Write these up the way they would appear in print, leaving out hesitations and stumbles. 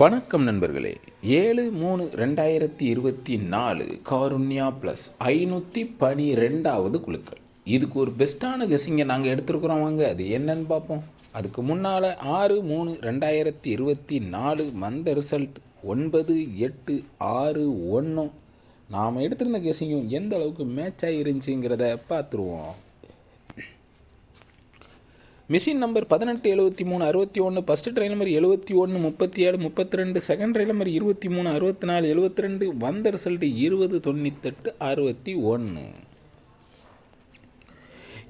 வணக்கம் நண்பர்களே. 7/3/2024 காருண்யா ப்ளஸ் 512வது குழுக்கள். இதுக்கு ஒரு பெஸ்ட்டான கெஸ்ஸிங்கை நாங்கள் எடுத்துருக்குறோம். வாங்க அது என்னன்னு பார்ப்போம். அதுக்கு முன்னால் 6/3/2024 வந்த ரிசல்ட் 9861. நாம் எடுத்திருந்த கெஸ்ஸிங்கும் எந்த அளவுக்கு மேட்ச் ஆகிருந்துச்சிங்கிறத பார்த்துருவோம். Machine number 187361, first try number 71 37 32, second try number 23 64 72, வந்த ரிசல்ட் 20 98 61.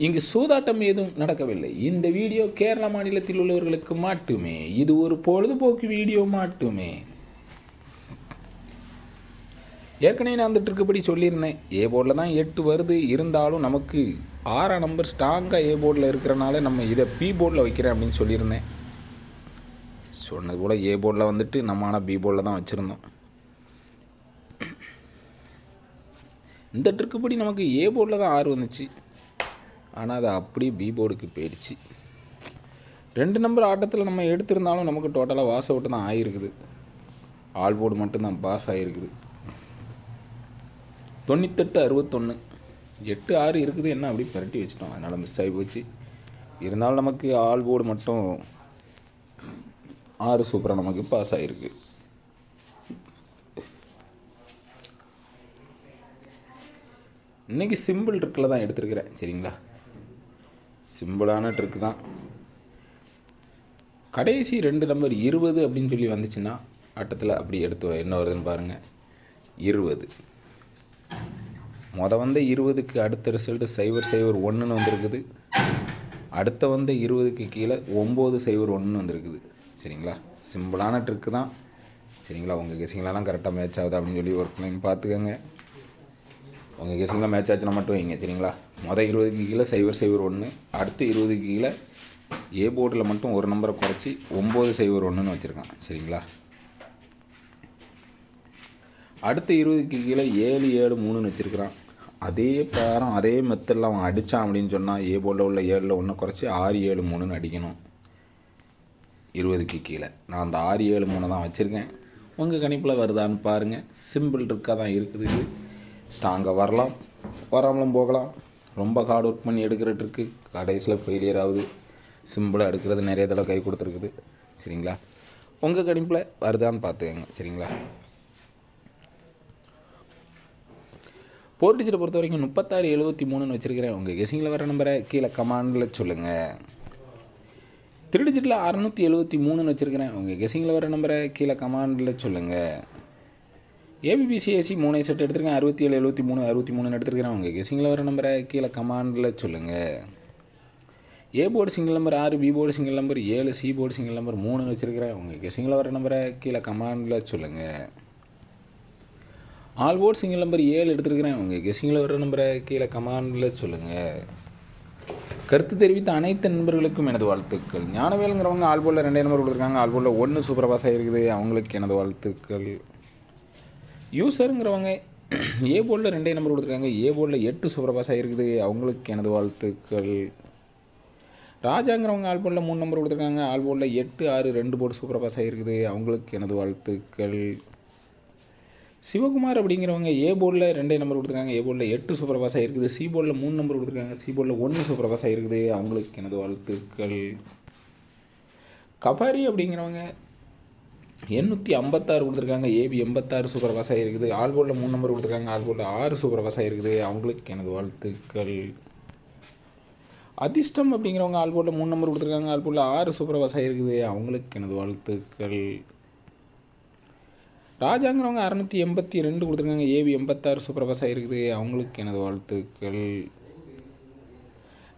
இங்கு சூதாட்டம் ஏதும் நடக்கவில்லை. இந்த வீடியோ கேரளா மாநிலத்தில் உள்ளவர்களுக்கு மட்டுமே. இது ஒரு பொழுதுபோக்கு வீடியோ மட்டுமே. ஏற்கனவே நான் அந்த ட்ரிக்குப்படி சொல்லியிருந்தேன். ஏ போர்டில் தான் 8 வருது, இருந்தாலும் நமக்கு 6 நம்பர் ஸ்ட்ராங்காக ஏ போர்டில் இருக்கிறனால நம்ம இதை பி போர்டில் வைக்கிறேன் அப்படின்னு சொல்லியிருந்தேன். சொன்னது போல் ஏ போர்டில் வந்துட்டு நம்ம ஆனால் பி போர்டில் தான் வச்சுருந்தோம். இந்த ட்ரிக்குப்படி நமக்கு ஏ போர்டில் தான் 6 வந்துச்சு, ஆனால் அது அப்படியே பி போர்டுக்கு போயிடுச்சு. 2 நம்பர் ஆட்டத்தில் நம்ம எடுத்திருந்தாலும் நமக்கு டோட்டலாக வாஸ் அவுட்டு தான் ஆகிருக்குது. ஆல் போர்டு மட்டும்தான் பாஸ் ஆகிருக்குது. 98 61, 8 6 இருக்குது. என்ன அப்படி பரட்டி வச்சிட்டோம், அதனால் மிஸ் ஆகி போச்சு. இருந்தாலும் நமக்கு ஆல் போர்டு மட்டும் 6 சூப்பராக நமக்கு பாஸ் ஆகிருக்கு. இன்றைக்கி சிம்பிள் ட்ரிக்கில் தான் எடுத்துருக்கிறேன். சரிங்களா, சிம்பிளான ட்ரிக்கு தான். கடைசி 2 நம்பர் 20 அப்படின்னு சொல்லி வந்துச்சுன்னா ஆட்டத்தில் அப்படி எடுத்து என்ன வருதுன்னு பாருங்கள். 20 வந்த 20க்கு அடுத்த ரிசல்ட்டு 001 வந்திருக்குது. அடுத்த வந்த 20க்கு கீழே 9001 வந்திருக்குது. சரிங்களா, சிம்பிளான ட்ரிக்கு தான். சரிங்களா, உங்கள் கெஸிங்லாம் கரெக்டாக மேட்ச் ஆகுது அப்படின்னு சொல்லி ஒர்க் பண்ணி பார்த்துக்கோங்க. உங்கள் கெஸிங்லாம் மேட்ச் ஆச்சுன்னா மட்டும் வைங்க. சரிங்களா, 20க்கு கீழே 001, அடுத்த 20க்கு கீழே ஏ போர்டில் மட்டும் ஒரு நம்பரை குறைச்சி 9001 வச்சுருக்கான். சரிங்களா, அடுத்த 20க்கு கீழே 773 வச்சுருக்கிறான். அதே பேரம் அதே மெத்தடில் அவன் அடித்தான் அப்படின்னு சொன்னால் ஏ போர்டில் உள்ள 7ல் 1 குறைச்சி 673 அடிக்கணும். 20க்கு கீழே நான் அந்த 673 தான் வச்சுருக்கேன். உங்கள் கணிப்பில் வருதான்னு பாருங்கள். சிம்பிள் ட்ரிக்காக தான் இருக்குது. இது ஸ்ட்ராங்காக வரலாம், வராமலும் போகலாம். ரொம்ப ஹார்ட் ஒர்க் பண்ணி எடுக்கிற ட்ரிக்கு கடைசியில் ஃபெயிலியர் ஆகுது. சிம்பிளாக எடுக்கிறது நிறைய தடவை கை கொடுத்துருக்குது. சரிங்களா, உங்கள் கணிப்பில் வருதான்னு பார்த்துக்கங்க. சரிங்களா, 4 டிஜிட்டை பொறுத்த வரைக்கும் 3673 வச்சுருக்கிறேன். உங்கள் கெஸிங்கில் வர நம்பரை கீழே கமாண்டில் சொல்லுங்கள். 3 டிஜிட்டில் 673 வச்சுருக்கிறேன். உங்கள் கெஸிங்கில் வர நம்பரை கீழே கமாண்டில் சொல்லுங்கள். ஏபிபிசிஏசி 3 செட் எடுத்துருக்கேன். 67 73 63 எடுத்துருக்கிறேன். உங்கள் கெஸிங்கில் வர நம்பரை கீழே கமாண்டில் சொல்லுங்கள். A board single number 6, B board single number 7, C board single number 3 வச்சுருக்கிறேன். உங்கள் கெஸிங்கில் வர நம்பரை கீழே கமாண்டில் சொல்லுங்கள். ஆல் போர்டு சிங்கிள் நம்பர் 7 எடுத்துருக்கிறேன். உங்கள் கெஸிங்கில் வர நம்பரை கீழே கமாண்டில் சொல்லுங்கள். கருத்து தெரிவித்த அனைத்து நண்பர்களுக்கும் எனது வாழ்த்துக்கள். ஞானவேலுங்கிறவங்க ஆல் போர்டில் 2 நம்பர் கொடுத்துருக்காங்க. ஆல் போர்டில் 1 சூப்பர் பாஸ் ஆகிருக்குது. அவங்களுக்கு எனது வாழ்த்துக்கள். யூசருங்கிறவங்க ஏ போர்டில் 2 நம்பர் கொடுத்துருக்காங்க. ஏ போர்டில் 8 சூப்பர் பாஸ் ஆகிருக்குது. அவங்களுக்கு எனது வாழ்த்துக்கள். ராஜாங்கிறவங்க ஆல் போர்டில் 3 நம்பர் கொடுத்துருக்காங்க. ஆல் போர்டில் 8 6 2 போர்டு சூப்பர் பாஸ் ஆகிருக்குது. அவங்களுக்கு எனது வாழ்த்துக்கள். சிவகுமார் அப்படிங்கிறவங்க ஏ போர்டில் 2 நம்பர் கொடுத்துருக்காங்க. ஏ போர்டில் 8 சூப்பர் பாஸ் ஆகிருக்குது. சி போர்டில் 3 நம்பர் கொடுத்துருக்காங்க. சி போர்டில் 1 சூப்பர் பாஸ் ஆகிருக்குது. அவங்களுக்கு எனது வாழ்த்துக்கள். கபாரி அப்படிங்கிறவங்க 856 கொடுத்துருக்காங்க. ஏபி 86 சூப்பர் பாஸ் ஆகிருக்குது. ஆல் போர்டில் 3 நம்பர் கொடுத்துருக்காங்க. ஆல் போர்டில் 6 சூப்பர் பாஸ் ஆகிருக்குது. அவங்களுக்கு எனது வாழ்த்துக்கள். அதிர்ஷ்டம் அப்படிங்கிறவங்க ஆல் போர்டில் 3 நம்பர் கொடுத்துருக்காங்க. ஆல் போர்டில் 6 சூப்பர் பாஸ் ஆகிருக்குது. அவங்களுக்கு எனது வாழ்த்துக்கள். ராஜாங்கிறவங்க 682 கொடுத்துருக்காங்க. ஏபி 86 சூப்பர் பாஸ் ஆகிருக்குது. அவங்களுக்கு எனது வாழ்த்துக்கள்.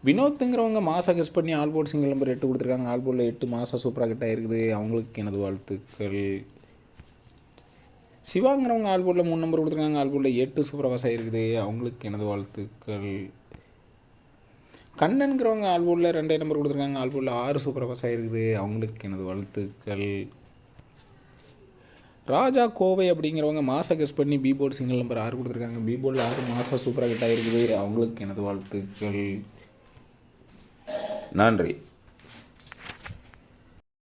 வினோத்துங்கிறவங்க மாசா கெஸ் பண்ணி ஆல் போர்டு சிங்கிள் நம்பர் 8 கொடுத்துருக்காங்க. ஆல் போர்டில் 8 மாசா சூப்பராக கிட்ட ஆகிருக்குது. அவங்களுக்கு எனது வாழ்த்துக்கள். சிவாங்கிறவங்க ஆல் போர்டில் 3 நம்பர் கொடுத்துருக்காங்க. ஆல் போர்டில் 8 சூப்பர் பாஸ் ஆகிருக்குது. அவங்களுக்கு எனது வாழ்த்துக்கள். கண்ணன்கிறவங்க ஆல் போர்டில் 2 நம்பர் கொடுத்துருக்காங்க. ஆல் போர்டில் 6 சூப்பர் பாஸ் ஆகிருக்குது. அவங்களுக்கு எனது வாழ்த்துக்கள். ராஜா கோவை அப்படிங்கிறவங்க மாசா கெஸ் பண்ணி பி போர்டு சிங்கிள் நம்பர் 6 கொடுத்துருக்காங்க. பி போர்டில் 6 மாசா சூப்பராக கிட்ட ஆகிருக்குது. அவங்களுக்கு எனது வாழ்த்துக்கள். நன்றி.